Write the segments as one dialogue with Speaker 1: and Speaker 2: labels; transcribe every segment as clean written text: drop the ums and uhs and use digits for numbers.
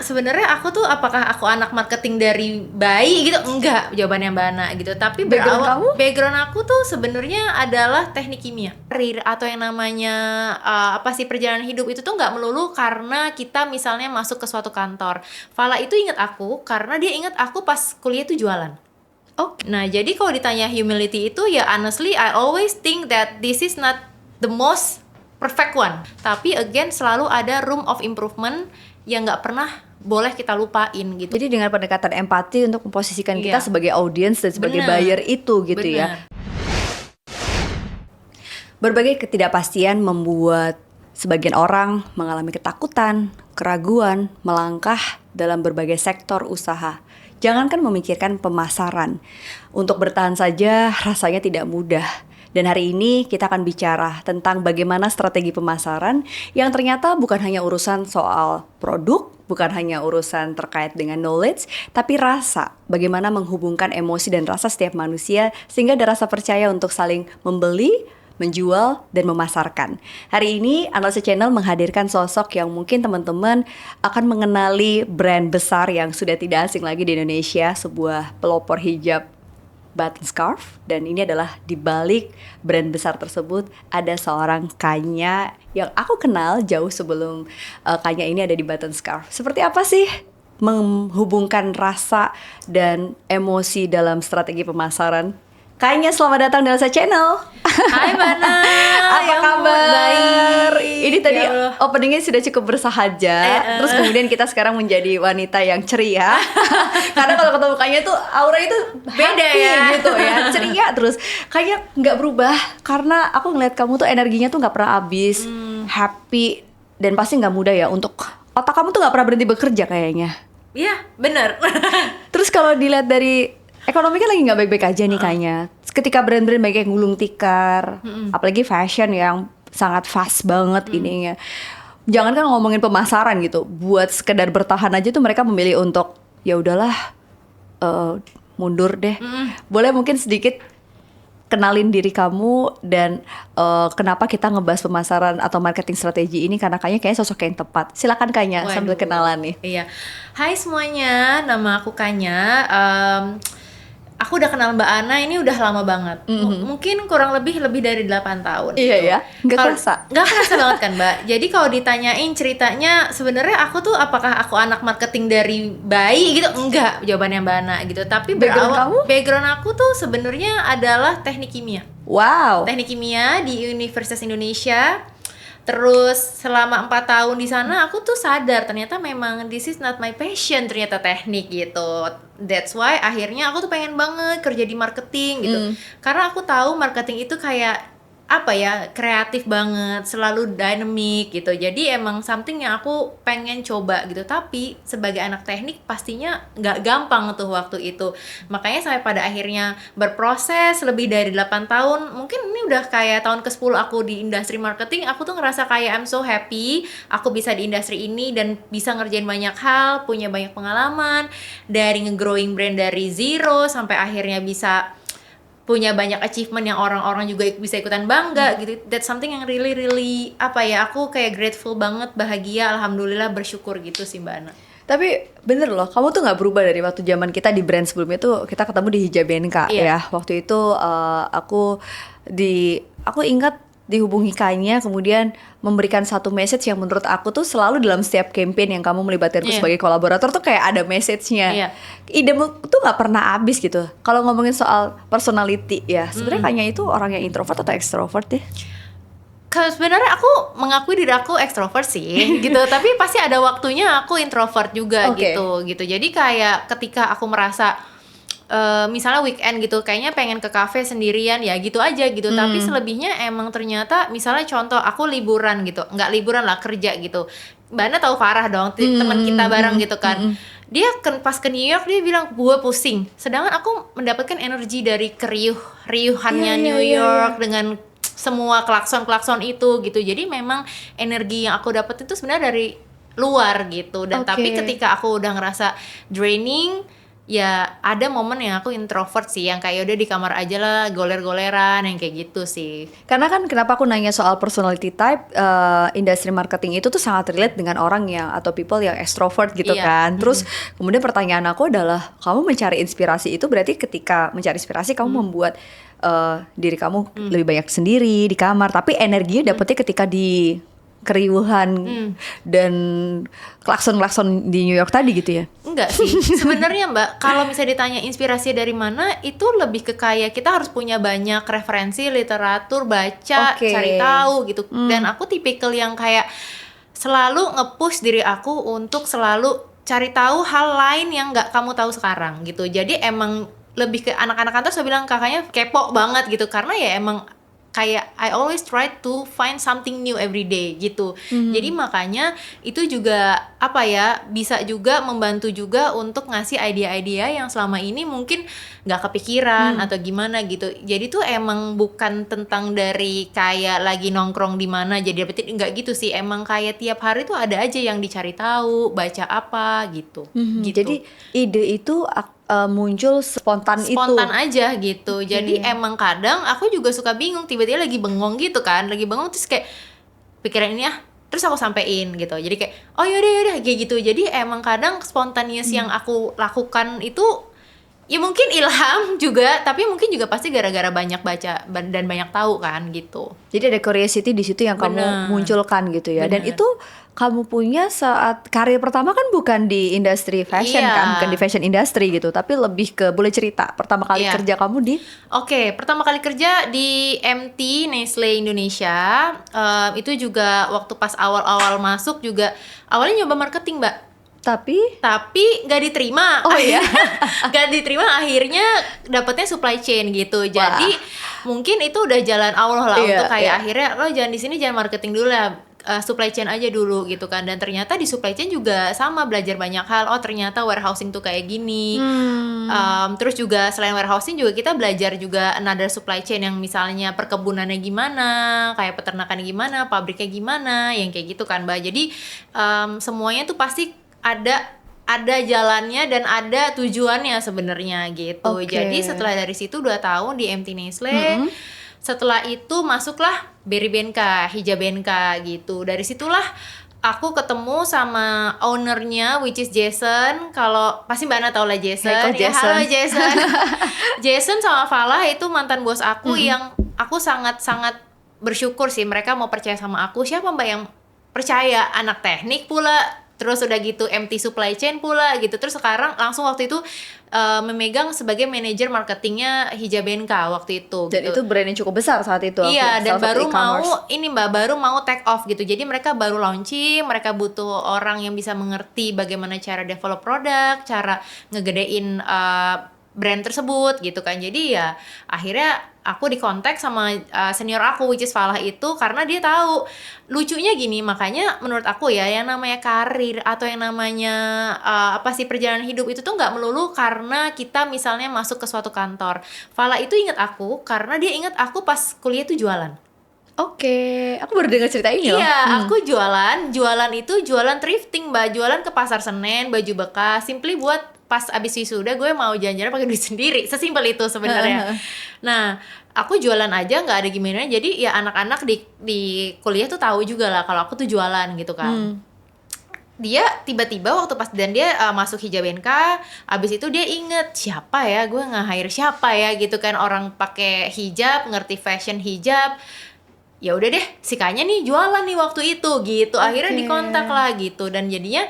Speaker 1: sebenarnya aku tuh apakah aku anak marketing dari bayi gitu? Enggak, jawabannya Mbak Ana gitu. Tapi background aku tuh sebenarnya adalah teknik kimia. Karir atau yang namanya perjalanan hidup itu tuh nggak melulu karena kita misalnya masuk ke suatu kantor. Fala itu ingat aku karena dia ingat aku pas kuliah tuh jualan. Nah, jadi kalau ditanya humility itu ya honestly I always think that this is not the most perfect one. Tapi again selalu ada room of improvement yang nggak pernah boleh kita lupain gitu.
Speaker 2: Jadi dengan pendekatan empati untuk memposisikan kita sebagai audience dan sebagai buyer itu gitu ya. Berbagai ketidakpastian membuat sebagian orang mengalami ketakutan, keraguan, melangkah dalam berbagai sektor usaha. Jangankan memikirkan pemasaran, untuk bertahan saja rasanya tidak mudah. Dan hari ini kita akan bicara tentang bagaimana strategi pemasaran yang ternyata bukan hanya urusan soal produk, bukan hanya urusan terkait dengan knowledge, tapi rasa, bagaimana menghubungkan emosi dan rasa setiap manusia sehingga ada rasa percaya untuk saling membeli, menjual, dan memasarkan. Hari ini Analisa Channel menghadirkan sosok yang mungkin teman-teman akan mengenali brand besar yang sudah tidak asing lagi di Indonesia, sebuah pelopor hijab button scarf, dan ini adalah di balik brand besar tersebut ada seorang Kanya yang aku kenal jauh sebelum Kanya ini ada di button scarf. Seperti apa sih menghubungkan rasa dan emosi dalam strategi pemasaran? Kanya, selamat datang di Analisa Channel.
Speaker 1: Hai Bana,
Speaker 2: apa kabar?
Speaker 1: Baik.
Speaker 2: Ini tadi openingnya sudah cukup bersahaja. Terus kemudian kita sekarang menjadi wanita yang ceria. Karena kalau ketemu Kanya tuh aura itu beda ya gitu ya, ceria terus. Kayaknya nggak berubah karena aku ngeliat kamu tuh energinya tuh nggak pernah habis, happy, dan pasti nggak mudah ya untuk otak kamu tuh nggak pernah berhenti bekerja kayaknya.
Speaker 1: Iya, benar.
Speaker 2: Terus kalau dilihat dari ekonomi kan lagi nggak baik-baik aja nih kayaknya. Ketika brand-brand banyak yang gulung tikar, apalagi fashion yang sangat fast banget ininya. Jangan kan ngomongin pemasaran gitu, buat sekedar bertahan aja tuh mereka memilih untuk ya udahlah mundur deh. Boleh mungkin sedikit kenalin diri kamu dan kenapa kita ngebahas pemasaran atau marketing strategi ini, karena kayaknya sosok yang tepat. Silakan Kanya. Sambil kenalan nih.
Speaker 1: Iya. Hai semuanya, nama aku Kanya. Aku udah kenal Mbak Ana ini udah lama banget. Mungkin kurang lebih dari 8 tahun.
Speaker 2: Iya gitu. Ya, nggak
Speaker 1: kerasa banget kan Mbak. Jadi kalau ditanyain ceritanya sebenarnya aku tuh apakah aku anak marketing dari bayi gitu? Enggak, jawabannya Mbak Ana gitu. Tapi background aku tuh sebenarnya adalah teknik kimia.
Speaker 2: Wow.
Speaker 1: Teknik kimia di Universitas Indonesia. Terus selama 4 tahun di sana aku tuh sadar ternyata memang this is not my passion, ternyata teknik gitu. That's why akhirnya aku tuh pengen banget kerja di marketing gitu. Karena aku tahu marketing itu kayak kreatif banget, selalu dynamic gitu. Jadi emang something yang aku pengen coba gitu. Tapi sebagai anak teknik pastinya nggak gampang tuh waktu itu. Makanya sampai pada akhirnya berproses lebih dari 8 tahun. Mungkin ini udah kayak tahun ke-10 aku di industri marketing. Aku tuh ngerasa kayak I'm so happy aku bisa di industri ini dan bisa ngerjain banyak hal, punya banyak pengalaman. Dari nge-growing brand dari zero sampai akhirnya bisa punya banyak achievement yang orang-orang juga bisa ikutan bangga gitu. That's something yang really aku kayak grateful banget, bahagia, alhamdulillah, bersyukur gitu sih Mbak Ana.
Speaker 2: Tapi bener loh, kamu tuh nggak berubah dari waktu zaman kita di brand sebelumnya tuh kita ketemu di Hijabenka ya. Waktu itu aku ingat dihubungi Kanya, kemudian memberikan satu message yang menurut aku tuh selalu dalam setiap campaign yang kamu melibatkanku sebagai kolaborator tuh kayak ada message-nya. Idemu tuh nggak pernah habis gitu. Kalau ngomongin soal personality ya, sebenarnya Kanya itu orang yang introvert atau extrovert deh?
Speaker 1: Sebenarnya aku mengakui diri aku ekstrovert sih gitu, tapi pasti ada waktunya aku introvert juga gitu. Jadi kayak ketika aku merasa misalnya weekend gitu kayaknya pengen ke kafe sendirian ya gitu aja gitu. Tapi selebihnya emang ternyata misalnya contoh aku liburan gitu, nggak liburan lah, kerja gitu. Mbak Ana tahu Farah dong, teman kita bareng gitu kan. Dia pas ke New York dia bilang gue pusing, sedangkan aku mendapatkan energi dari riuhannya New York dengan semua klakson itu gitu. Jadi memang energi yang aku dapat itu sebenarnya dari luar gitu. Dan tapi ketika aku udah ngerasa draining, ya ada momen yang aku introvert sih, yang kayak udah di kamar aja lah, goler-goleran, yang kayak gitu sih.
Speaker 2: Karena kan kenapa aku nanya soal personality type, industri marketing itu tuh sangat relate dengan orang yang atau people yang extrovert gitu
Speaker 1: Iya.
Speaker 2: kan. Terus kemudian pertanyaan aku adalah, kamu mencari inspirasi itu berarti ketika mencari inspirasi kamu membuat diri kamu lebih banyak sendiri di kamar, tapi energinya dapetnya ketika di keriuhan dan klakson-klakson di New York tadi gitu ya?
Speaker 1: Enggak sih, sebenarnya Mbak, kalau misalnya ditanya inspirasi dari mana, itu lebih ke kayak kita harus punya banyak referensi literatur, baca,
Speaker 2: Oke.
Speaker 1: cari tahu gitu. Dan aku tipikal yang kayak selalu nge-push diri aku untuk selalu cari tahu hal lain yang nggak kamu tahu sekarang gitu. Jadi emang lebih ke anak-anak kantor saya bilang kakaknya kepo banget gitu, karena ya emang kayak I always try to find something new every day gitu. Jadi makanya itu juga apa ya, bisa juga membantu juga untuk ngasih ide-ide yang selama ini mungkin nggak kepikiran atau gimana gitu. Jadi tuh emang bukan tentang dari kayak lagi nongkrong di mana jadi dapetin, enggak gitu sih. Emang kayak tiap hari tuh ada aja yang dicari tahu, baca apa gitu. Gitu.
Speaker 2: Jadi ide itu muncul spontan
Speaker 1: Aja gitu. Jadi emang kadang aku juga suka bingung, tiba-tiba lagi bengong gitu kan, lagi bengong terus kayak pikiran ini terus aku sampein gitu. Jadi kayak oh yaudah kayak gitu. Jadi emang kadang spontaneous yang aku lakukan itu ya mungkin ilham juga, tapi mungkin juga pasti gara-gara banyak baca dan banyak tahu kan gitu.
Speaker 2: Jadi ada curiosity di situ yang kamu
Speaker 1: Bener.
Speaker 2: munculkan gitu ya. Dan
Speaker 1: Bener.
Speaker 2: itu kamu punya saat karir pertama kan bukan di industri fashion
Speaker 1: Iya.
Speaker 2: kan, bukan di fashion industry gitu, tapi lebih ke, boleh cerita pertama kali
Speaker 1: Iya.
Speaker 2: kerja kamu di?
Speaker 1: Oke, pertama kali kerja di MT Nestle Indonesia, itu juga waktu pas awal-awal masuk juga awalnya nyoba marketing Mbak,
Speaker 2: Tapi
Speaker 1: tapi nggak diterima.
Speaker 2: Oh iya?
Speaker 1: Nggak diterima, akhirnya dapetnya supply chain gitu. Jadi mungkin itu udah jalan Allah lah
Speaker 2: Iya,
Speaker 1: untuk kayak
Speaker 2: iya.
Speaker 1: akhirnya lo jangan di sini, jangan marketing dulu lah, supply chain aja dulu gitu kan. Dan ternyata di supply chain juga sama, belajar banyak hal. Oh ternyata warehousing tuh kayak gini. Terus juga selain warehousing juga kita belajar juga another supply chain yang misalnya perkebunannya gimana, kayak peternakan gimana, pabriknya gimana, yang kayak gitu kan Mbak. Jadi semuanya tuh pasti ada jalannya dan ada tujuannya sebenarnya gitu.
Speaker 2: Oke.
Speaker 1: Jadi setelah dari situ 2 tahun di MT Nestle, setelah itu masuklah Berry Benka, Hijab Benka gitu. Dari situlah aku ketemu sama ownernya, which is Jason. Kalau pasti Mbak Ana tahu lah Jason.
Speaker 2: Hai, Coach
Speaker 1: Ya,
Speaker 2: Jason.
Speaker 1: halo Jason. Jason sama Falah itu mantan bos aku yang aku sangat-sangat bersyukur sih mereka mau percaya sama aku. Siapa Mbak yang percaya? Anak teknik pula, terus udah gitu MT supply chain pula gitu. Terus sekarang langsung waktu itu memegang sebagai manajer marketingnya Hijab Benka waktu itu.
Speaker 2: dan
Speaker 1: gitu.
Speaker 2: itu brand yang cukup besar saat itu.
Speaker 1: Iya, dan
Speaker 2: salah satu
Speaker 1: baru
Speaker 2: e-commerce.
Speaker 1: mau ini Mbak, baru mau take off gitu. Jadi mereka baru launching, mereka butuh orang yang bisa mengerti bagaimana cara develop produk, cara ngegedein brand tersebut gitu kan. Jadi ya akhirnya aku dikontak sama senior aku, which is Falah itu, karena dia tahu. Lucunya gini, makanya menurut aku ya yang namanya karir atau yang namanya apa sih perjalanan hidup itu tuh nggak melulu karena kita misalnya masuk ke suatu kantor. Falah itu ingat aku karena dia ingat aku pas kuliah tuh jualan.
Speaker 2: Oke, aku baru dengar cerita ini loh.
Speaker 1: Iya, aku jualan itu jualan thrifting Mbak, jualan ke pasar Senen, baju bekas, simply buat pas abis wisuda gue mau jalan-jalan pakai duit sendiri, sesimpel itu sebenarnya. Nah, aku jualan aja nggak ada gimana, jadi ya anak-anak di kuliah tuh tahu juga lah kalau aku tuh jualan gitu kan. Dia tiba-tiba waktu pas dan dia masuk Hijab Benka, abis itu dia inget siapa ya, gue nge-hire siapa ya gitu kan, orang pakai hijab, ngerti fashion hijab. Ya udah deh, si Kanya nih jualan nih waktu itu gitu. Akhirnya
Speaker 2: Oke.
Speaker 1: dikontak lah gitu, dan jadinya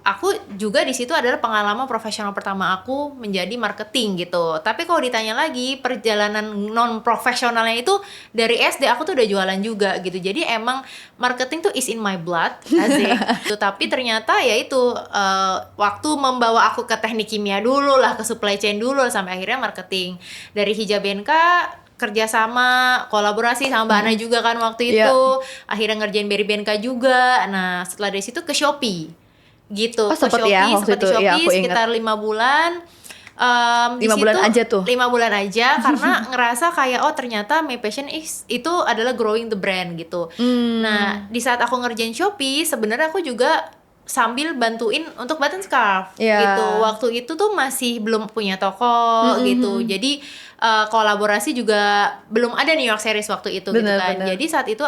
Speaker 1: aku juga di situ adalah pengalaman profesional pertama aku menjadi marketing gitu. Tapi kalau ditanya lagi perjalanan non profesionalnya itu dari SD aku tuh udah jualan juga gitu. Jadi emang marketing tuh is in my blood, asik. Gitu. Tapi ternyata ya itu waktu membawa aku ke teknik kimia dulu lah, ke supply chain dulu sampai akhirnya marketing. Dari Hijab Benka kerjasama, kolaborasi sama Mbak Ana juga kan waktu itu. Akhirnya ngerjain Berry Benka juga. Nah setelah dari situ ke Shopee gitu.
Speaker 2: Oh,
Speaker 1: Ke
Speaker 2: sempet
Speaker 1: Shopee,
Speaker 2: ya, waktu
Speaker 1: sempet di
Speaker 2: itu.
Speaker 1: Shopee
Speaker 2: Iya, aku ingat.
Speaker 1: sekitar 5 bulan.
Speaker 2: 5 bulan aja tuh.
Speaker 1: 5 bulan aja karena ngerasa kayak oh ternyata my passion itu adalah growing the brand gitu. Nah di saat aku ngerjain Shopee sebenarnya aku juga sambil bantuin untuk button scarf
Speaker 2: Yeah.
Speaker 1: gitu. Waktu itu tuh masih belum punya toko gitu. Jadi kolaborasi juga belum ada New York Series waktu itu gitu kan.
Speaker 2: Bener.
Speaker 1: Jadi saat itu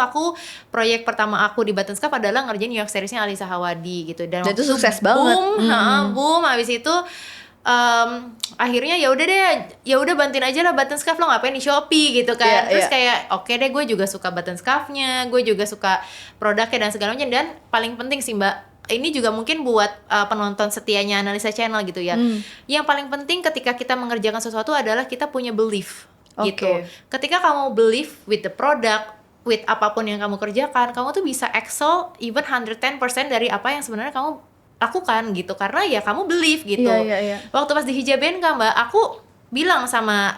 Speaker 1: proyek pertama aku di button scarf adalah ngerjain New York Seriesnya Alisa Hawadi gitu. Dan
Speaker 2: itu
Speaker 1: waktu
Speaker 2: sukses banget.
Speaker 1: boom. Habis itu akhirnya ya udah bantuin aja lah button scarf, lo ngapain di Shopee gitu kan. Terus kayak oke deh, gue juga suka button scarfnya, gue juga suka produknya dan segala macam. Dan paling penting sih Mbak, ini juga mungkin buat penonton setianya Analisa Channel gitu ya. Yang paling penting ketika kita mengerjakan sesuatu adalah kita punya belief gitu. Ketika kamu believe with the product, with apapun yang kamu kerjakan, kamu tuh bisa excel even 110% dari apa yang sebenarnya kamu lakukan gitu. Karena ya kamu believe gitu. Waktu pas di Hijabenka Mbak, aku bilang sama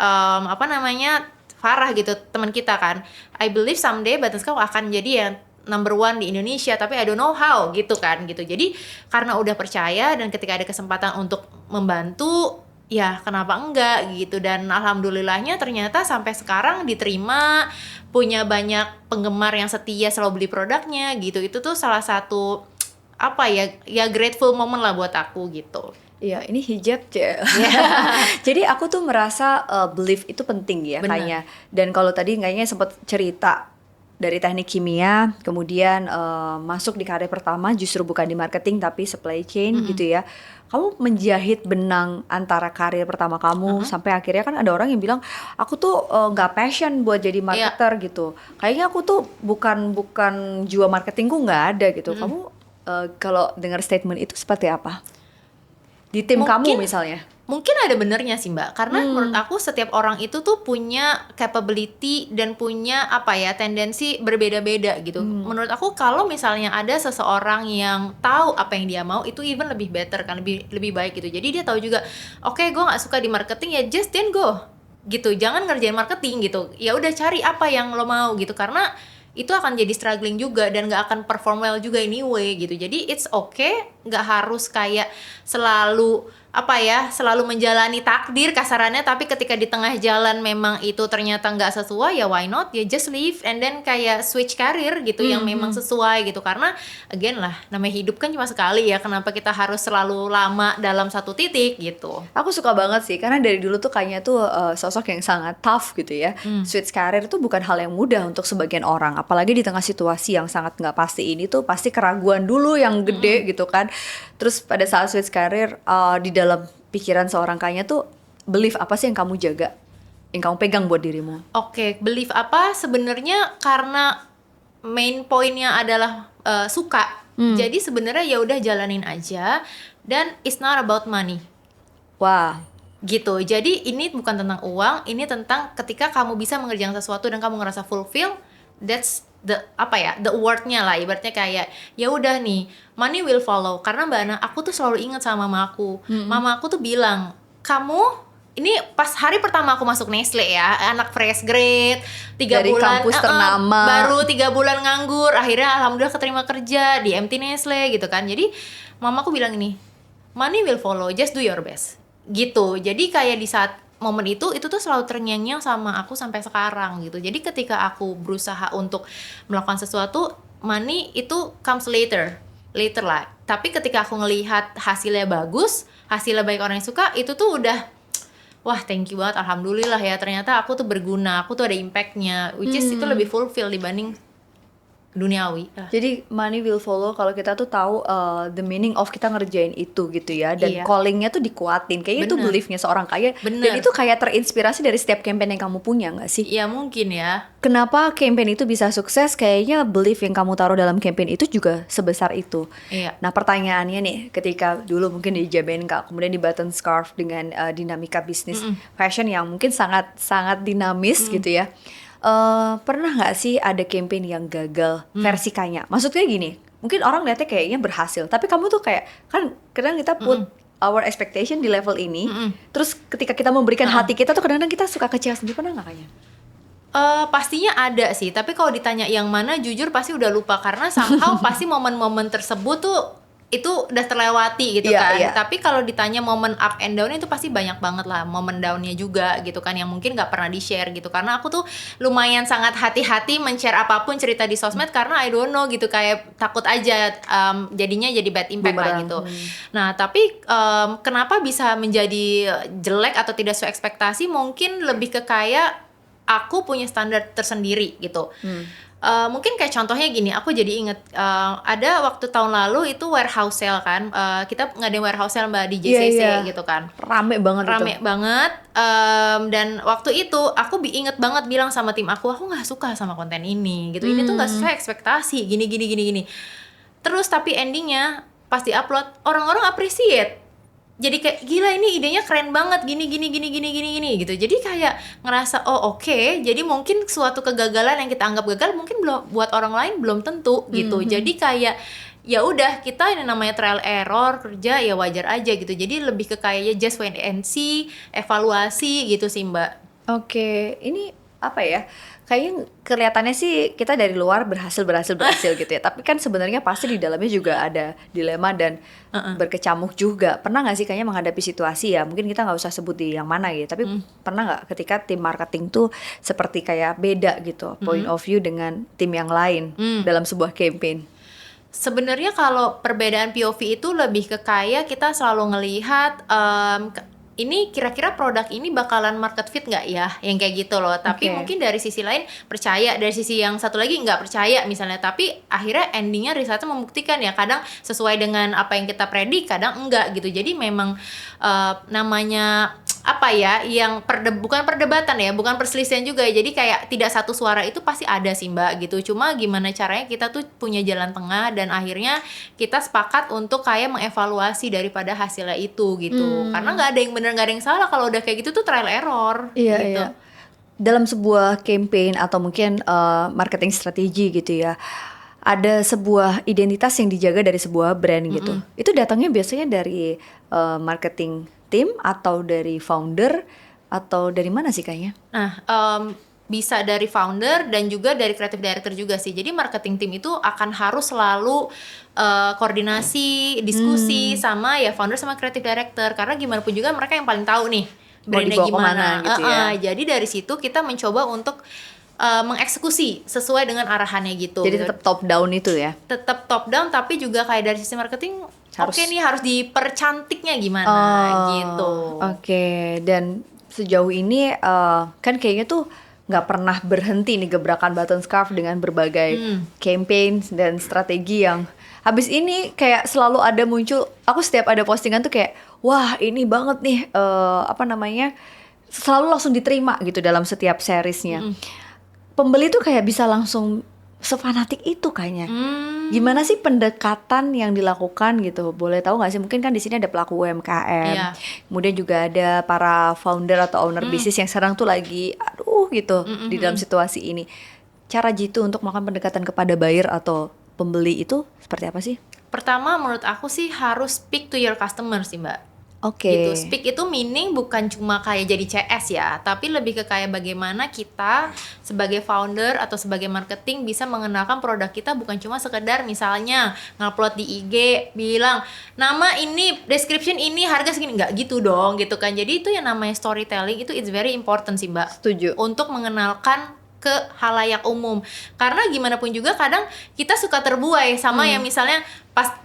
Speaker 1: Farah gitu, teman kita kan, I believe someday button scarf akan jadi yang number one di Indonesia, tapi I don't know how gitu kan gitu. Jadi karena udah percaya dan ketika ada kesempatan untuk membantu, ya kenapa enggak gitu. Dan alhamdulillahnya ternyata sampai sekarang diterima, punya banyak penggemar yang setia selalu beli produknya gitu. Itu tuh salah satu grateful moment lah buat aku gitu.
Speaker 2: Iya, ini hijab Jadi aku tuh merasa belief itu penting ya. Kayaknya. Dan kalau tadi kayaknya sempat cerita dari teknik kimia, kemudian masuk di karir pertama justru bukan di marketing tapi supply chain gitu ya. Kamu menjahit benang antara karir pertama kamu sampai akhirnya kan ada orang yang bilang aku tuh nggak passion buat jadi marketer gitu. Kayaknya aku tuh bukan jiwa marketingku nggak ada gitu. Kamu kalau dengar statement itu seperti apa? Di tim kamu misalnya?
Speaker 1: Mungkin ada benernya sih Mbak, karena menurut aku setiap orang itu tuh punya capability dan punya tendensi berbeda-beda gitu. Menurut aku kalau misalnya ada seseorang yang tahu apa yang dia mau, itu even lebih better kan, lebih baik gitu. Jadi dia tahu juga, oke, gue nggak suka di marketing, ya just then go gitu. Jangan ngerjain marketing gitu. Ya udah cari apa yang lo mau gitu, karena itu akan jadi struggling juga dan gak akan perform well juga anyway gitu. Jadi it's okay, gak harus kayak selalu menjalani takdir kasarannya, tapi ketika di tengah jalan memang itu ternyata nggak sesuai, ya why not, ya just leave and then kayak switch karir gitu yang memang sesuai gitu. Karena again lah, namanya hidup kan cuma sekali ya, kenapa kita harus selalu lama dalam satu titik gitu.
Speaker 2: Aku suka banget sih, karena dari dulu tuh kayaknya tuh sosok yang sangat tough gitu ya. Switch karir itu bukan hal yang mudah untuk sebagian orang, apalagi di tengah situasi yang sangat nggak pasti ini tuh pasti keraguan dulu yang gede gitu kan. Terus pada saat switch karir, di dalam pikiran seorang kayaknya tuh belief apa sih yang kamu jaga, yang kamu pegang buat dirimu?
Speaker 1: Oke, belief apa sebenarnya karena main pointnya adalah suka. Jadi sebenarnya ya udah jalanin aja, dan it's not about money.
Speaker 2: Wah,
Speaker 1: gitu. Jadi ini bukan tentang uang, ini tentang ketika kamu bisa mengerjakan sesuatu dan kamu ngerasa fulfill, that's the award-nya lah. Ibaratnya kayak ya udah nih, money will follow. Karena Mbak Ana, aku tuh selalu ingat sama mama aku. Mama aku tuh bilang, kamu ini pas hari pertama aku masuk Nestle ya, anak fresh grade, 3
Speaker 2: dari
Speaker 1: bulan
Speaker 2: kampus ternama,
Speaker 1: baru 3 bulan nganggur, akhirnya alhamdulillah keterima kerja di MT Nestle gitu kan. Jadi mama aku bilang ini, money will follow, just do your best gitu. Jadi kayak di saat momen itu tuh selalu terngiang-ngiang sama aku sampai sekarang gitu. Jadi ketika aku berusaha untuk melakukan sesuatu, money itu comes later lah. Tapi ketika aku ngelihat hasilnya bagus, hasilnya banyak orang yang suka, itu tuh udah wah, thank you banget, alhamdulillah ya, ternyata aku tuh berguna, aku tuh ada impactnya, which is itu lebih fulfill dibanding duniawi.
Speaker 2: Jadi money will follow kalau kita tuh tahu the meaning of kita ngerjain itu gitu ya, dan callingnya tuh dikuatin. Kayaknya itu beliefnya seorang kaya. Dan itu kayak terinspirasi dari setiap campaign yang kamu punya nggak sih?
Speaker 1: Iya mungkin ya.
Speaker 2: Kenapa campaign itu bisa sukses? Kayaknya belief yang kamu taruh dalam campaign itu juga sebesar itu.
Speaker 1: Iya.
Speaker 2: Nah pertanyaannya nih, ketika dulu mungkin di Hijabenka, kemudian di Button Scarf dengan dinamika bisnis fashion yang mungkin sangat dinamis gitu ya. Pernah nggak sih ada campaign yang gagal versi Kanya? Maksudnya gini, mungkin orang lihatnya kayaknya berhasil, tapi kamu tuh kayak kan kadang kita put our expectation di level ini, terus ketika kita memberikan hati kita tuh kadang-kadang kita suka kecewa sendiri. Pernah nggak Kanya?
Speaker 1: Pastinya ada sih, tapi kalau ditanya yang mana, jujur pasti udah lupa karena somehow pasti momen-momen tersebut tuh itu udah terlewati gitu
Speaker 2: Iya,
Speaker 1: kan.
Speaker 2: iya.
Speaker 1: Tapi kalau ditanya momen up and down itu pasti banyak banget lah momen downnya juga gitu kan, yang mungkin nggak pernah di-share gitu. Karena aku tuh lumayan sangat hati-hati men-share apapun cerita di sosmed karena I don't know gitu, kayak takut aja jadinya jadi bad impact lah
Speaker 2: Bumerang.
Speaker 1: gitu. Nah, tapi kenapa bisa menjadi jelek atau tidak sesuai ekspektasi, mungkin lebih ke kayak aku punya standar tersendiri gitu. Mungkin kayak contohnya gini, aku jadi inget ada waktu tahun lalu itu warehouse sale kan, kita ngadain warehouse sale Mbak di JCC
Speaker 2: Iya.
Speaker 1: gitu kan.
Speaker 2: Rame banget itu.
Speaker 1: Rame banget, dan waktu itu aku inget banget bilang sama tim aku nggak suka sama konten ini gitu, ini tuh nggak sesuai ekspektasi, gini. Terus tapi endingnya pas di-upload orang-orang appreciate. Jadi kayak gila, ini idenya keren banget, gini gitu. Jadi kayak ngerasa oke, jadi mungkin suatu kegagalan yang kita anggap gagal mungkin belum, buat orang lain belum tentu gitu. Jadi kayak ya udah, kita ini namanya trial error kerja, ya wajar aja gitu. Jadi lebih ke kayak just wait and see, evaluasi gitu sih Mbak.
Speaker 2: Oke, ini apa ya? Kayaknya kelihatannya sih kita dari luar berhasil gitu ya. Tapi kan sebenarnya pasti di dalamnya juga ada dilema dan berkecamuk juga. Pernah nggak sih kayaknya menghadapi situasi ya? Mungkin kita nggak usah sebut di yang mana gitu. Tapi pernah nggak ketika tim marketing tuh seperti kayak beda gitu point of view dengan tim yang lain dalam sebuah campaign?
Speaker 1: Sebenarnya kalau perbedaan POV itu lebih ke kayak kita selalu ngelihat ini kira-kira produk ini bakalan market fit nggak ya, yang kayak gitu loh. Tapi
Speaker 2: Oke.
Speaker 1: mungkin dari sisi lain percaya, dari sisi yang satu lagi nggak percaya misalnya. Tapi akhirnya endingnya risetnya membuktikan ya, kadang sesuai dengan apa yang kita predik, kadang enggak gitu. Jadi memang namanya apa ya, yang bukan perdebatan ya, bukan perselisihan juga. Jadi kayak tidak satu suara itu pasti ada sih Mbak gitu. Cuma gimana caranya kita tuh punya jalan tengah dan akhirnya kita sepakat untuk kayak mengevaluasi daripada hasilnya itu gitu. Karena nggak ada yang benar, nggak ada yang salah. Kalau udah kayak gitu tuh trial error.
Speaker 2: Iya,
Speaker 1: gitu.
Speaker 2: iya. Dalam sebuah campaign atau mungkin marketing strategi gitu ya, ada sebuah identitas yang dijaga dari sebuah brand gitu. Itu datangnya biasanya dari marketing team atau dari founder atau dari mana sih kayaknya?
Speaker 1: Nah, bisa dari founder dan juga dari creative director juga sih. Jadi marketing team itu akan harus selalu koordinasi, diskusi sama ya founder sama creative director. Karena gimana pun juga mereka yang paling tahu nih brandnya
Speaker 2: dibawa
Speaker 1: gimana.
Speaker 2: kemana gitu ya.
Speaker 1: Jadi dari situ kita mencoba untuk mengeksekusi sesuai dengan arahannya gitu.
Speaker 2: Jadi tetap top down itu ya?
Speaker 1: Tetap top down, tapi juga kayak dari sisi marketing
Speaker 2: Harus-
Speaker 1: oke nih harus dipercantiknya gimana gitu.
Speaker 2: Oke, dan sejauh ini kan kayaknya tuh nggak pernah berhenti nih gebrakan Button Scarf dengan berbagai campaign dan strategi yang habis ini kayak selalu ada muncul. Aku setiap ada postingan tuh kayak wah ini banget nih apa namanya, selalu langsung diterima gitu dalam setiap seriesnya. Pembeli tuh kayak bisa langsung sefanatik itu kayaknya. Gimana sih pendekatan yang dilakukan gitu? Boleh tahu nggak sih? Mungkin kan di sini ada pelaku UMKM,
Speaker 1: Iya.
Speaker 2: kemudian juga ada para founder atau owner bisnis yang sekarang tuh lagi aduh gitu di dalam situasi ini. Cara Jitu untuk melakukan pendekatan kepada buyer atau pembeli itu seperti apa sih?
Speaker 1: Pertama menurut aku sih harus speak to your customer sih Mbak.
Speaker 2: Oke.
Speaker 1: Gitu. Speak itu meaning bukan cuma kayak jadi CS ya, tapi lebih ke kayak bagaimana kita sebagai founder atau sebagai marketing bisa mengenalkan produk kita, bukan cuma sekedar misalnya ngupload di IG bilang nama ini, description ini, harga segini, nggak gitu dong gitu kan. Jadi itu yang namanya storytelling itu it's very important sih Mbak.
Speaker 2: Setuju.
Speaker 1: Untuk mengenalkan ke halayak umum. Karena gimana pun juga kadang kita suka terbuai sama yang misalnya pas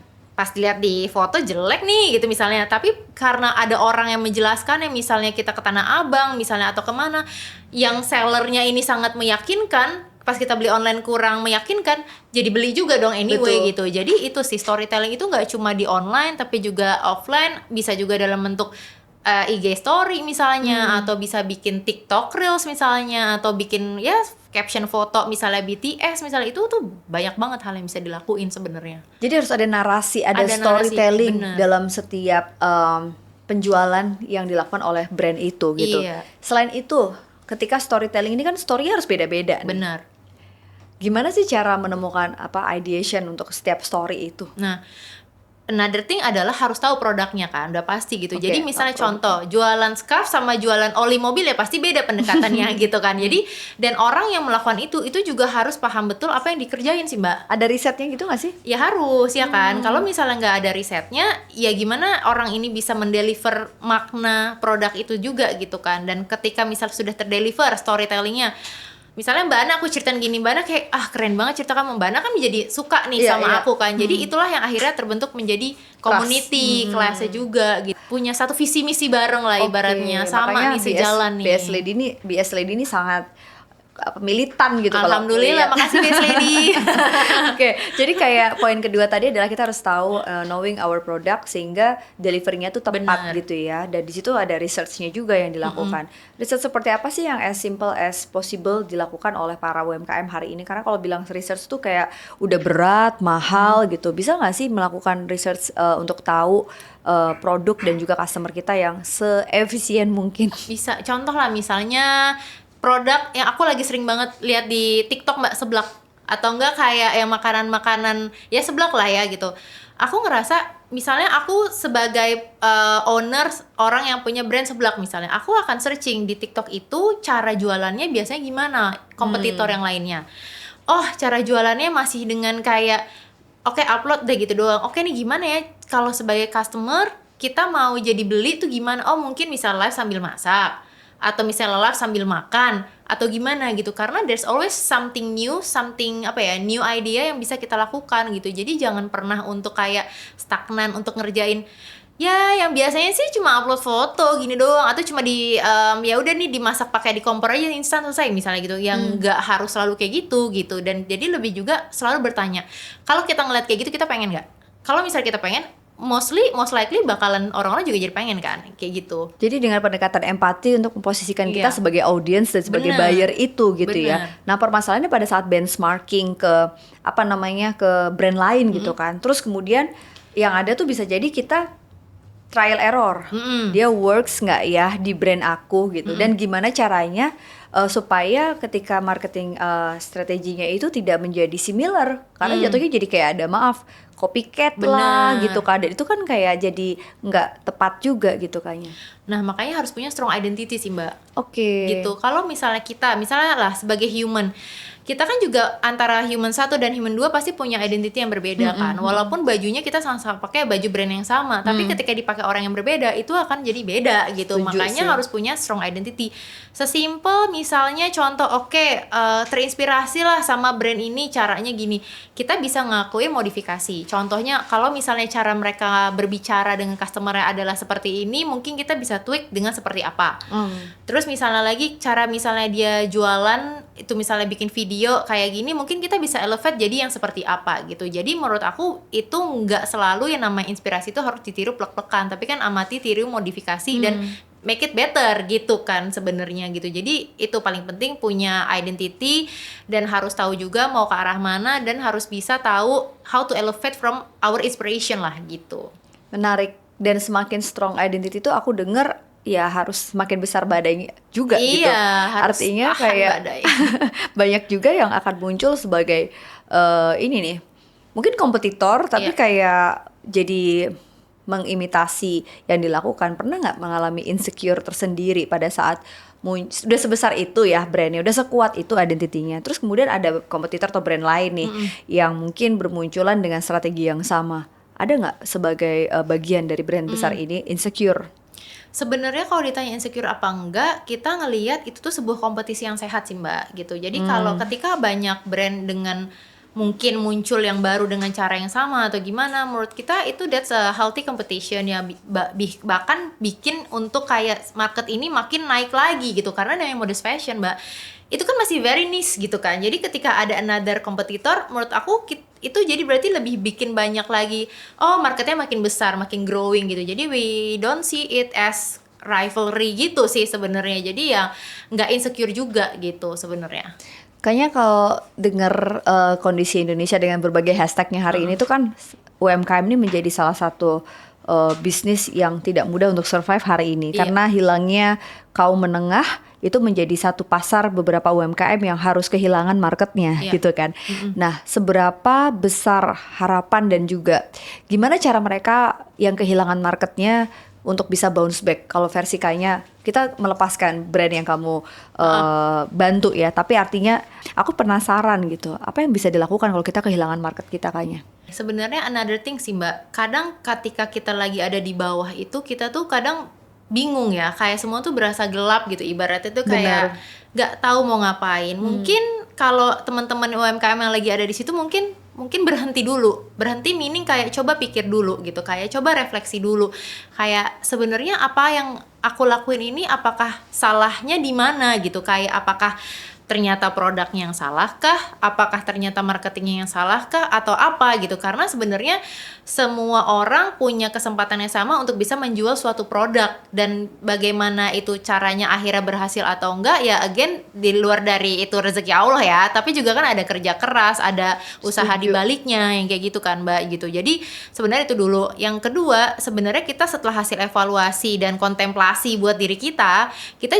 Speaker 1: dilihat di foto jelek nih gitu misalnya, tapi karena ada orang yang menjelaskan, yang misalnya kita ke Tanah Abang misalnya atau kemana, yang sellernya ini sangat meyakinkan, pas kita beli online kurang meyakinkan, jadi beli juga dong anyway.
Speaker 2: Betul.
Speaker 1: Gitu. Jadi itu sih, storytelling itu nggak cuma di online tapi juga offline, bisa juga dalam bentuk IG story misalnya, atau bisa bikin TikTok Reels misalnya, atau bikin ya caption foto misalnya BTS misalnya. Itu tuh banyak banget hal yang bisa dilakuin sebenarnya.
Speaker 2: Jadi harus ada narasi, ada
Speaker 1: Ada
Speaker 2: storytelling
Speaker 1: narasi, bener.
Speaker 2: dalam setiap penjualan yang dilakukan oleh brand itu gitu.
Speaker 1: Iya.
Speaker 2: Selain itu, ketika storytelling ini kan story-nya harus beda-beda nih.
Speaker 1: Benar.
Speaker 2: Gimana sih cara menemukan apa ideation untuk setiap story itu?
Speaker 1: Nah, another thing adalah harus tahu produknya kan, udah pasti gitu.
Speaker 2: Oke,
Speaker 1: Jadi misalnya
Speaker 2: tahu produk.
Speaker 1: contoh, jualan scarf sama jualan oli mobil ya pasti beda pendekatannya gitu kan. Jadi dan orang yang melakukan itu juga harus paham betul apa yang dikerjain sih Mbak.
Speaker 2: Ada risetnya gitu nggak sih?
Speaker 1: Ya harus ya kan. Kalau misalnya nggak ada risetnya, ya gimana orang ini bisa mendeliver makna produk itu juga gitu kan. Dan ketika misal sudah terdeliver storytellingnya, misalnya Mbak Ana aku ceritain gini, Mbak Ana kayak keren banget cerita kamu, Mbak Ana kan menjadi suka nih
Speaker 2: Iya,
Speaker 1: sama
Speaker 2: iya.
Speaker 1: aku kan. Jadi itulah yang akhirnya terbentuk menjadi community, kelasnya juga gitu. Punya satu visi misi bareng lah ibaratnya,
Speaker 2: Oke,
Speaker 1: sama
Speaker 2: makanya
Speaker 1: nih sejalan nih.
Speaker 2: BS Lady ini sangat militan gitu kalau aku
Speaker 1: Alhamdulillah,
Speaker 2: lihat.
Speaker 1: makasih Best Lady.
Speaker 2: Oke, jadi kayak poin kedua tadi adalah kita harus tahu knowing our product sehingga deliverynya tuh tepat
Speaker 1: Benar.
Speaker 2: gitu ya. Dan di situ ada researchnya juga yang dilakukan. Research seperti apa sih yang as simple as possible dilakukan oleh para UMKM hari ini? Karena kalau bilang research tuh kayak udah berat, mahal gitu. Bisa nggak sih melakukan research untuk tahu produk dan juga customer kita yang seefisien mungkin?
Speaker 1: Bisa, contoh lah misalnya produk yang aku lagi sering banget lihat di TikTok Mbak, seblak. Atau enggak kayak yang makanan-makanan ya seblak lah ya gitu. Aku ngerasa misalnya aku sebagai owner orang yang punya brand seblak misalnya, aku akan searching di TikTok itu cara jualannya biasanya gimana kompetitor yang lainnya. Oh, cara jualannya masih dengan kayak oke, upload deh gitu doang. Oke nih gimana ya kalau sebagai customer kita mau jadi beli tuh gimana? Oh, mungkin bisa live sambil masak atau misalnya live sambil makan atau gimana gitu, karena there's always something new, new idea yang bisa kita lakukan gitu. Jadi jangan pernah untuk kayak stagnan untuk ngerjain ya yang biasanya sih cuma upload foto gini doang, atau cuma di ya udah nih dimasak pakai di kompor aja instan selesai misalnya gitu, yang nggak harus selalu kayak gitu. Dan jadi lebih juga selalu bertanya, kalau kita ngeliat kayak gitu kita pengen nggak? Kalau misalnya kita pengen, most likely bakalan orang-orang juga jadi pengen kan kayak gitu.
Speaker 2: Jadi dengan pendekatan empati untuk memposisikan kita
Speaker 1: Iya.
Speaker 2: sebagai audience dan sebagai
Speaker 1: Bener.
Speaker 2: buyer itu gitu
Speaker 1: Bener.
Speaker 2: ya. Nah, permasalahannya pada saat benchmarking ke ke brand lain gitu kan. Terus kemudian yang ada tuh bisa jadi kita trial error. Dia works nggak ya di brand aku gitu. Dan gimana caranya supaya ketika marketing strateginya itu tidak menjadi similar, karena jatuhnya jadi kayak ada copycat lah
Speaker 1: Bener.
Speaker 2: gitu kan. Dan itu kan kayak jadi nggak tepat juga gitu kayaknya.
Speaker 1: Nah makanya harus punya strong identity sih Mbak.
Speaker 2: Oke.
Speaker 1: Gitu. Kalau misalnya lah sebagai human, kita kan juga antara human 1 dan human 2 pasti punya identity yang berbeda kan. Walaupun bajunya kita sama-sama pakai baju brand yang sama, tapi ketika dipakai orang yang berbeda itu akan jadi beda gitu.
Speaker 2: Setuju
Speaker 1: Makanya
Speaker 2: sih.
Speaker 1: harus punya strong identity. Sesimpel misalnya contoh, terinspirasi lah sama brand ini, caranya gini. Kita bisa ngakuin modifikasi. Contohnya kalau misalnya cara mereka berbicara dengan customer adalah seperti ini, mungkin kita bisa tweak dengan seperti apa. Terus misalnya lagi cara misalnya dia jualan itu, misalnya bikin video kayak gini, mungkin kita bisa elevate jadi yang seperti apa gitu. Jadi menurut aku itu nggak selalu yang namanya inspirasi itu harus ditiru plek-plekan, tapi kan amati, tiru, modifikasi dan make it better gitu kan sebenarnya gitu. Jadi itu paling penting, punya identity dan harus tahu juga mau ke arah mana, dan harus bisa tahu how to elevate from our inspiration lah gitu.
Speaker 2: Menarik. Dan semakin strong identity itu aku dengar ya harus semakin besar badainya juga gitu.
Speaker 1: Iya, harus
Speaker 2: Artinya
Speaker 1: tahan
Speaker 2: kayak
Speaker 1: badai.
Speaker 2: banyak juga yang akan muncul sebagai ini nih, mungkin kompetitor tapi
Speaker 1: Iya.
Speaker 2: kayak jadi mengimitasi yang dilakukan. Pernah nggak mengalami insecure tersendiri pada saat udah sebesar itu ya brandnya, udah sekuat itu identitinya, terus kemudian ada kompetitor atau brand lain nih yang mungkin bermunculan dengan strategi yang sama? Ada nggak sebagai bagian dari brand besar ini insecure?
Speaker 1: Sebenarnya kalau ditanya insecure apa enggak, kita ngelihat itu tuh sebuah kompetisi yang sehat sih Mbak gitu. Jadi kalau ketika banyak brand dengan mungkin muncul yang baru dengan cara yang sama atau gimana, menurut kita itu that's a healthy competition ya, bahkan bikin untuk kayak market ini makin naik lagi gitu. Karena namanya modest fashion Mbak, itu kan masih very niche gitu kan. Jadi ketika ada another kompetitor, menurut aku itu jadi berarti lebih bikin banyak lagi, marketnya makin besar, makin growing gitu. Jadi we don't see it as rivalry gitu sih sebenarnya. Jadi ya nggak insecure juga gitu sebenarnya.
Speaker 2: Kayaknya kalau dengar kondisi Indonesia dengan berbagai hashtagnya hari ini tuh kan UMKM ini menjadi salah satu bisnis yang tidak mudah untuk survive hari ini,
Speaker 1: Iya.
Speaker 2: karena hilangnya kaum menengah itu menjadi satu pasar beberapa UMKM yang harus kehilangan marketnya
Speaker 1: Iya.
Speaker 2: gitu kan. Nah, seberapa besar harapan dan juga gimana cara mereka yang kehilangan marketnya untuk bisa bounce back? Kalau versi kayaknya kita melepaskan brand yang kamu bantu ya, tapi artinya aku penasaran gitu, apa yang bisa dilakukan kalau kita kehilangan market kita kayaknya?
Speaker 1: Sebenarnya another thing sih Mbak, kadang ketika kita lagi ada di bawah itu kita tuh kadang bingung ya, kayak semua tuh berasa gelap gitu, ibaratnya tuh kayak nggak tahu mau ngapain. Mungkin kalau teman-teman UMKM yang lagi ada di situ mungkin berhenti dulu, berhenti meaning kayak coba pikir dulu gitu, kayak coba refleksi dulu, kayak sebenarnya apa yang aku lakuin ini apakah salahnya di mana gitu, kayak apakah ternyata produknya yang salahkah, apakah ternyata marketingnya yang salahkah, atau apa gitu. Karena sebenarnya semua orang punya kesempatan yang sama untuk bisa menjual suatu produk, dan bagaimana itu caranya akhirnya berhasil atau enggak ya again di luar dari itu rezeki Allah ya, tapi juga kan ada kerja keras, ada usaha di baliknya yang kayak gitu kan Mbak gitu. Jadi sebenarnya itu dulu. Yang kedua, sebenarnya kita setelah hasil evaluasi dan kontemplasi buat diri kita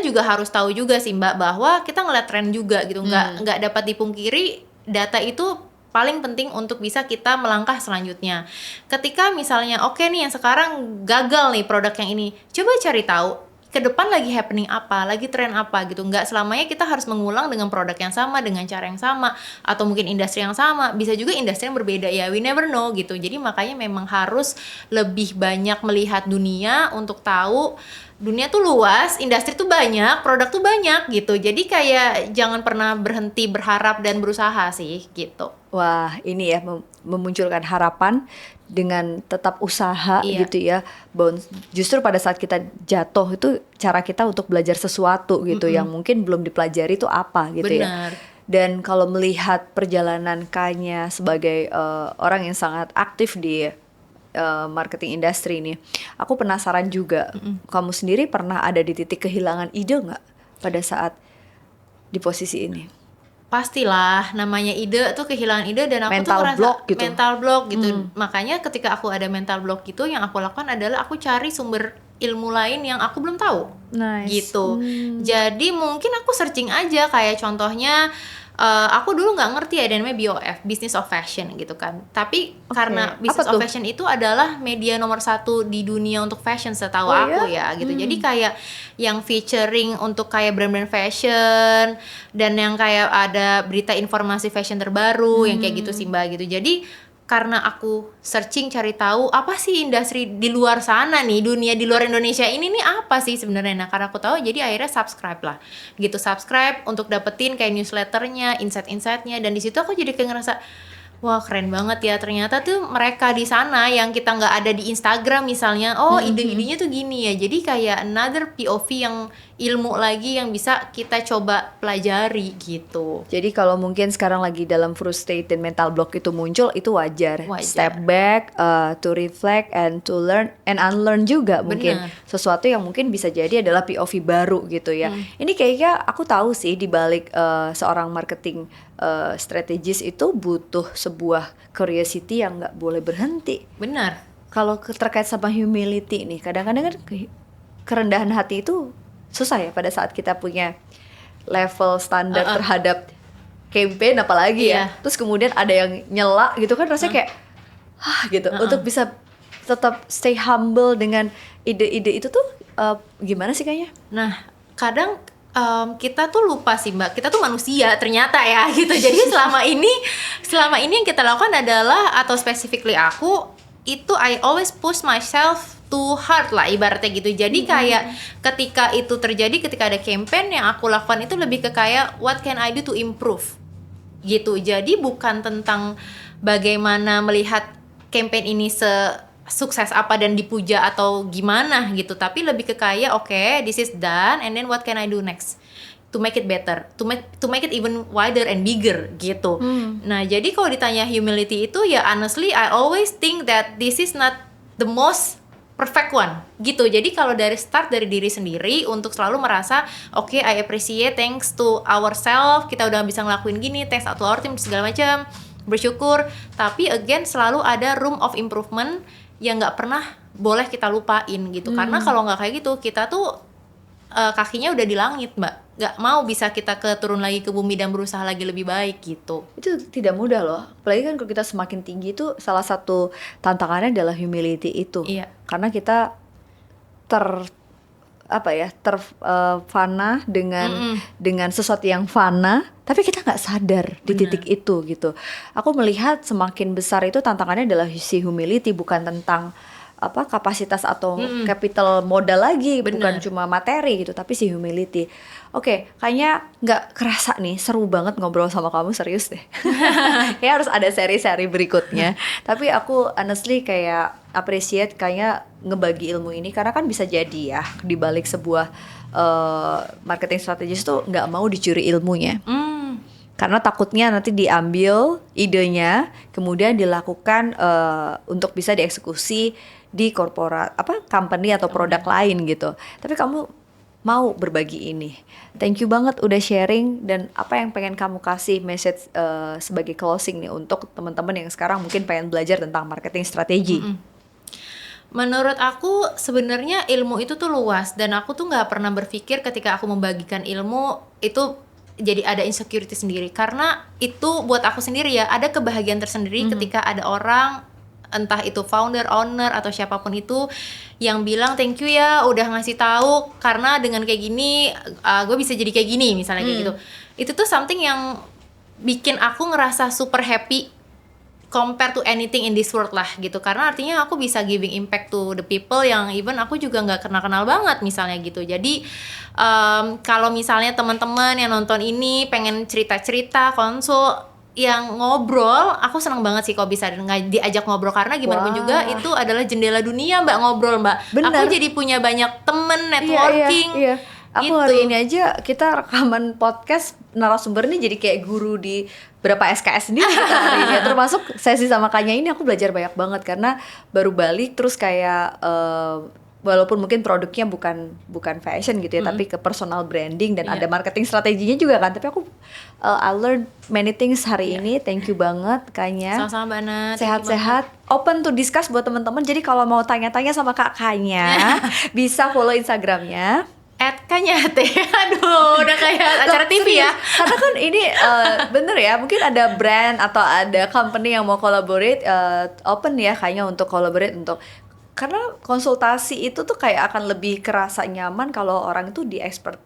Speaker 1: juga harus tahu juga sih Mbak bahwa kita ngeliat tren juga gitu, nggak dapat dipungkiri data itu paling penting untuk bisa kita melangkah selanjutnya. Ketika misalnya oke nih yang sekarang gagal nih produk yang ini, coba cari tahu ke depan lagi happening apa, lagi tren apa gitu. Nggak selamanya kita harus mengulang dengan produk yang sama, dengan cara yang sama, atau mungkin industri yang sama. Bisa juga industri yang berbeda ya, we never know gitu. Jadi makanya memang harus lebih banyak melihat dunia untuk tahu dunia tuh luas, industri tuh banyak, produk tuh banyak gitu. Jadi kayak jangan pernah berhenti berharap dan berusaha sih gitu.
Speaker 2: Wah, ini ya memunculkan harapan dengan tetap usaha gitu ya. Justru pada saat kita jatuh itu cara kita untuk belajar sesuatu gitu yang mungkin belum dipelajari itu apa gitu ya. Dan kalau melihat perjalanan Kanya sebagai orang yang sangat aktif di marketing industri ini, aku penasaran juga, kamu sendiri pernah ada di titik kehilangan ide nggak pada saat di posisi ini?
Speaker 1: Pastilah, namanya ide tuh kehilangan ide, dan aku
Speaker 2: Mental
Speaker 1: tuh ngerasa
Speaker 2: block gitu.
Speaker 1: mental block gitu. Makanya ketika aku ada mental block gitu, yang aku lakukan adalah aku cari sumber ilmu lain yang aku belum tahu. Gitu. Jadi mungkin aku searching aja, kayak contohnya aku dulu nggak ngerti ada namanya BOF, Business of Fashion gitu kan. Tapi karena Business of Fashion itu adalah media nomor 1 di dunia untuk fashion setahu aku ya gitu. Jadi kayak yang featuring untuk kayak brand-brand fashion, dan yang kayak ada berita informasi fashion terbaru yang kayak gitu sih Mbak gitu. Jadi karena aku searching cari tahu apa sih industri di luar sana nih, dunia di luar Indonesia ini nih apa sih sebenarnya. Nah, karena aku tahu jadi akhirnya subscribe lah gitu, subscribe untuk dapetin kayak newsletternya, insight-insightnya, dan di situ aku jadi kayak ngerasa wah keren banget ya, ternyata tuh mereka di sana yang kita nggak ada di Instagram misalnya, ide-idenya tuh gini ya. Jadi kayak another POV yang ilmu lagi yang bisa kita coba pelajari gitu.
Speaker 2: Jadi kalau mungkin sekarang lagi dalam frustration dan mental block itu muncul, itu wajar. Step back, to reflect and to learn and unlearn juga. Mungkin sesuatu yang mungkin bisa jadi adalah POV baru gitu ya. Ini kayaknya aku tahu sih di balik seorang marketing strategis itu butuh sebuah curiosity yang nggak boleh berhenti.
Speaker 1: Benar.
Speaker 2: Kalau terkait sama humility nih, kadang-kadang kan kerendahan hati itu susah ya pada saat kita punya level standar terhadap campaign apalagi ya. Terus kemudian ada yang nyela gitu kan, rasanya kayak gitu. Untuk bisa tetap stay humble dengan ide-ide itu tuh gimana sih kayaknya?
Speaker 1: Nah, kadang kita tuh lupa sih Mbak, kita tuh manusia ternyata ya gitu. Jadi selama ini yang kita lakukan adalah, atau specifically aku itu I always push myself too hard lah ibaratnya gitu. Jadi kayak ketika itu terjadi, ketika ada campaign, yang aku lakukan itu lebih ke kayak what can I do to improve gitu. Jadi bukan tentang bagaimana melihat campaign ini sukses apa dan dipuja atau gimana gitu, tapi lebih ke kayak okay, this is done and then what can I do next to make it better, to make it even wider and bigger gitu. Nah, jadi kalau ditanya humility itu ya honestly I always think that this is not the most perfect one gitu. Jadi kalau dari diri sendiri untuk selalu merasa okay, I appreciate, thanks to ourselves kita udah bisa ngelakuin gini, thanks to our team segala macam, bersyukur. Tapi again selalu ada room of improvement yang nggak pernah boleh kita lupain gitu. Karena kalau nggak kayak gitu kita tuh kakinya udah di langit Mbak nggak mau bisa kita turun lagi ke bumi dan berusaha lagi lebih baik gitu.
Speaker 2: Itu tidak mudah loh. Apalagi kan kalau kita semakin tinggi itu salah satu tantangannya adalah humility itu.
Speaker 1: Iya.
Speaker 2: Karena kita terfana dengan sesuatu yang fana, tapi kita nggak sadar di titik itu gitu. Aku melihat semakin besar itu tantangannya adalah si humility, bukan tentang kapasitas atau capital modal lagi, bukan cuma materi gitu, tapi si humility. Oke, kayaknya nggak kerasa nih, seru banget ngobrol sama kamu, serius deh. Kayak harus ada seri-seri berikutnya. Tapi aku honestly kayak appreciate kayaknya ngebagi ilmu ini, karena kan bisa jadi ya di balik sebuah marketing strategist tuh nggak mau dicuri ilmunya. Karena takutnya nanti diambil idenya, kemudian dilakukan untuk bisa dieksekusi di korporat, company atau produk lain gitu. Tapi kamu mau berbagi ini. Thank you banget udah sharing, dan apa yang pengen kamu kasih message sebagai closing nih untuk teman-teman yang sekarang mungkin pengen belajar tentang marketing strategi.
Speaker 1: Menurut aku sebenarnya ilmu itu tuh luas, dan aku tuh nggak pernah berpikir ketika aku membagikan ilmu itu jadi ada insecurity sendiri, karena itu buat aku sendiri ya ada kebahagiaan tersendiri ketika ada orang, entah itu founder, owner atau siapapun itu yang bilang thank you ya udah ngasih tahu, karena dengan kayak gini gue bisa jadi kayak gini misalnya kayak gitu. Itu tuh something yang bikin aku ngerasa super happy compare to anything in this world lah gitu, karena artinya aku bisa giving impact to the people yang even aku juga nggak kenal-kenal banget misalnya gitu. Jadi kalau misalnya teman-teman yang nonton ini pengen cerita-cerita, konsul, yang ngobrol, aku senang banget sih kalau bisa diajak ngobrol, karena gimana pun juga itu adalah jendela dunia Mbak, ngobrol Mbak.
Speaker 2: Bener.
Speaker 1: Aku jadi punya banyak temen, networking.
Speaker 2: Iya. Aku
Speaker 1: gitu.
Speaker 2: hari ini aja kita rekaman podcast, narasumber ini jadi kayak guru di berapa SKS sendiri kita hari ini. Termasuk sesi sama Kanya ini aku belajar banyak banget, karena baru balik terus kayak walaupun mungkin produknya bukan fashion gitu ya, tapi ke personal branding dan ada marketing strateginya juga kan. Tapi aku I learned many things hari ini. Thank you banget Kanya.
Speaker 1: Sama-sama Mbak Nat.
Speaker 2: Sehat-sehat, open to discuss buat teman-teman. Jadi kalau mau tanya-tanya sama Kak Kanya bisa follow Instagramnya
Speaker 1: @kanyate. Aduh, udah kayak acara TV ya.
Speaker 2: Karena kan ini bener ya, mungkin ada brand atau ada company yang mau collaborate, open ya kayaknya untuk collaborate, untuk karena konsultasi itu tuh kayak akan lebih kerasa nyaman kalau orang itu expert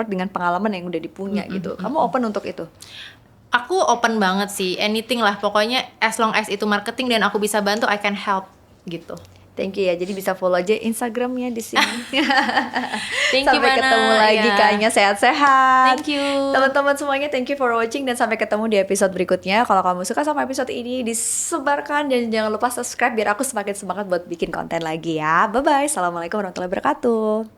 Speaker 2: dengan pengalaman yang udah dipunya gitu. Kamu open untuk itu?
Speaker 1: Aku open banget sih, anything lah pokoknya, as long as itu marketing dan aku bisa bantu, I can help gitu.
Speaker 2: Thank you ya, jadi bisa follow aja Instagramnya di sini.
Speaker 1: Thank you,
Speaker 2: sampai
Speaker 1: Mana.
Speaker 2: ketemu lagi Kayaknya sehat-sehat.
Speaker 1: Thank you.
Speaker 2: Teman-teman semuanya, thank you for watching, dan sampai ketemu di episode berikutnya. Kalau kamu suka sama episode ini, disebarkan dan jangan lupa subscribe biar aku semakin semangat buat bikin konten lagi ya. Bye bye. Assalamualaikum warahmatullahi wabarakatuh.